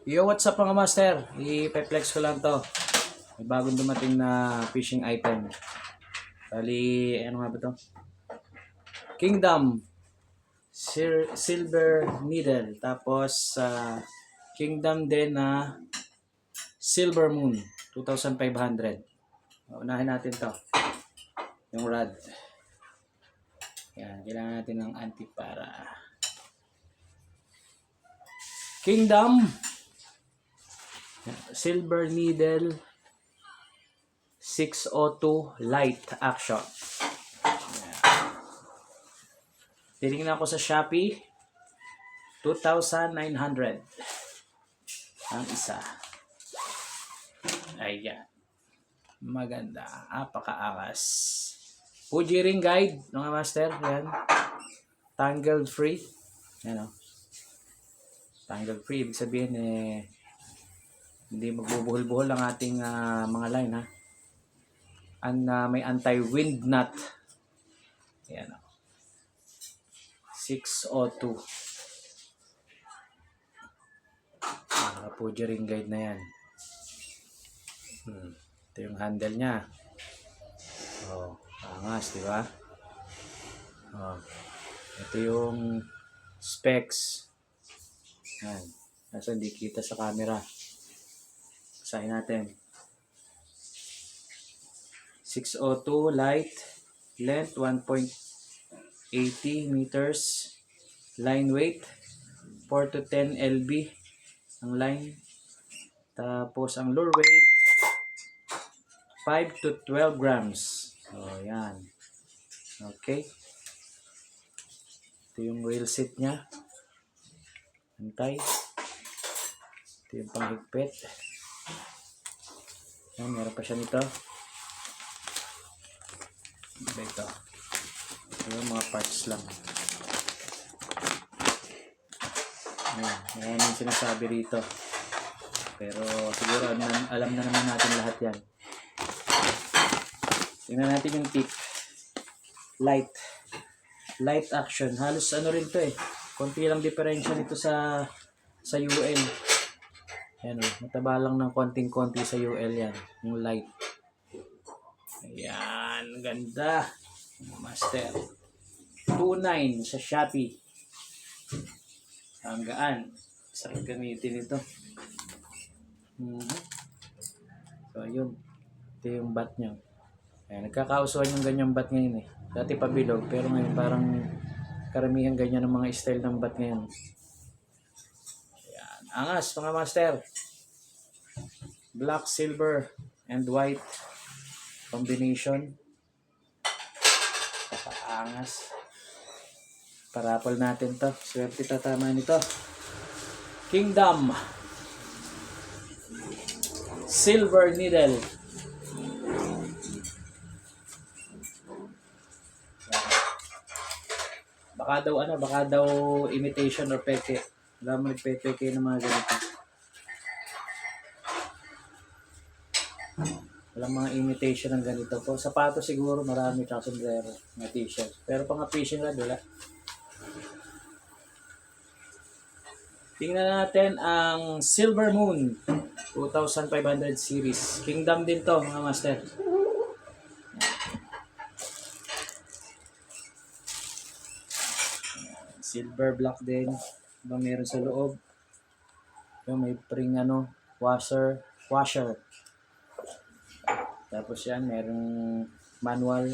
Yo, what's up mga master? I-flex ko lang to. May bagong dumating na fishing item. Bali, ano nga ba to? Kingdom Silver Needle. Tapos, Kingdom din na Silver Moon 2,500. Unahin natin to. Yung rod. Yan, kailangan natin ng antique para Kingdom Silver Needle 602 Light Action. Tinignan ko sa Shopee, 2,900 ang isa. Ayan. Maganda. Apakaangas. Fuji ring guide, mga master. Ayan. Tangled free. Ayan o. Tangled free. Ibig sabihin, hindi magbubuhol-buhol ang ating mga line, ha. May anti-wind knot. Ayan o. 602. Fuji ring guide na yan. Ito yung handle niya. Oh, angas, di ba? Oh. Ito yung specs. Yan. Nasa hindi kita sa camera. Basahin natin. 602 light, length 1.80 meters, line weight 4 to 10 lb ang line. Tapos ang lure weight 5 to 12 grams. Oh, yan. Okay. Ito yung reel set niya. Antay. Ito yung panghigpit. Yan, meron pa siya nito. Ito. Ito yung mga parts lang. Ayan yung sinasabi rito. Pero siguro alam na naman natin lahat yan. Tingnan natin yung tip. Light action. Halos ano rin to eh. Konti lang diferensya nito sa UL. Ayan o. Mataba lang ng konting-konti sa UL yan. Yung light. Ayan. Ganda. Master. 2.9 sa Shopee. Ang gaan. Sarap gamitin ito. So, yun. Ito yung bat nyo. Ayan, nagkakausuhan yung ganyang bat ngayon eh. Dati pabilog, pero ngayon parang karamihan ganyan ng mga style ng bat ngayon. Ayan. Angas, mga master. Black, silver, and white combination. Angas. Parapol natin to. Swerte tatama nito. Kingdom Silver Needle. Baka daw imitation or peke. Wala mo nagpepeke ng mga ganito. Walang mga imitation ng ganito po. Sapatos siguro marami, tsaka sombrero, mga t-shirt. Pero pang fishing rod, wala. Tingnan natin ang Silver Moon 2,500 series. Kingdom din to, mga master. Silver black din. Diba meron sa loob? May spring washer. Tapos yan, merong manual.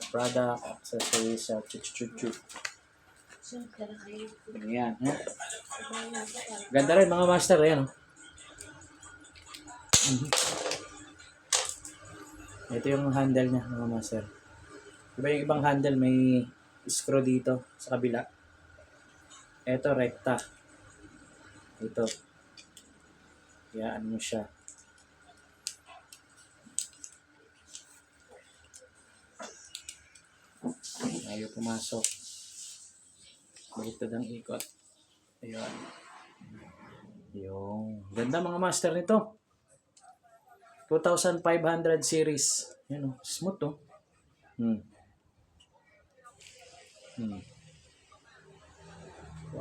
Product, accessories, chuchu. Ayan. Ganda rin mga master. Ayan. Ito yung handle niya mga master. Diba yung ibang handle may screw dito sa kabila. Ito rekta. Ito. Kaya ano siya. Ayaw pumasok. Balitad ang ikot. Ayun. Yung ganda mga master nito. 2,500 series. Yan o. Smooth o.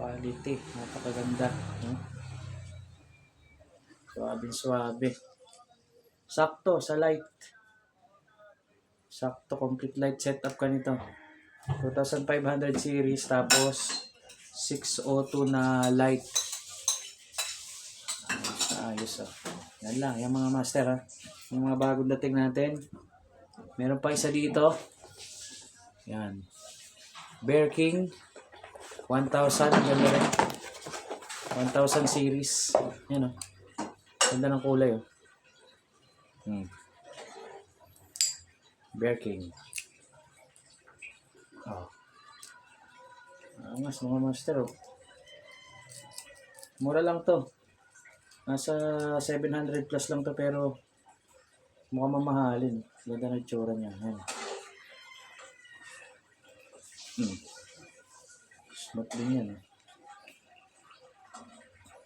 Quality. Napakaganda. No? Suabe. Sakto sa light. Sakto. Complete light setup ka nito. 2500 series tapos 602 na light. Ayos. Yan lang. Yung mga master ha. Yung mga bagong dating natin. Meron pa isa dito. Yan. Bear King 1000. Ganda rin. 1000 series. Yan o. Ganda ng kulay o. Bear King. Angas mga master oh. Mura lang to. Nasa 700 plus lang to pero mukhang mamahalin. Ganda ng itsura niya. Smooth din yan eh.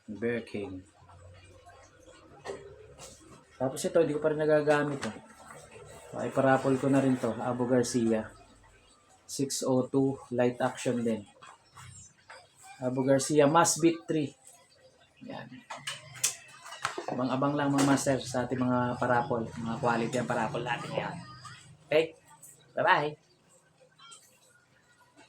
Bear King. Tapos ito, hindi ko pa rin nagagamit oh. Ay, parapol ko na rin to. Abu Garcia 602 light action din. Abu Garcia Mass Beat 3. Yan. Abang-abang lang mga master sa ating mga parapol. Mga quality ang parapol natin yan. Okay? Bye-bye!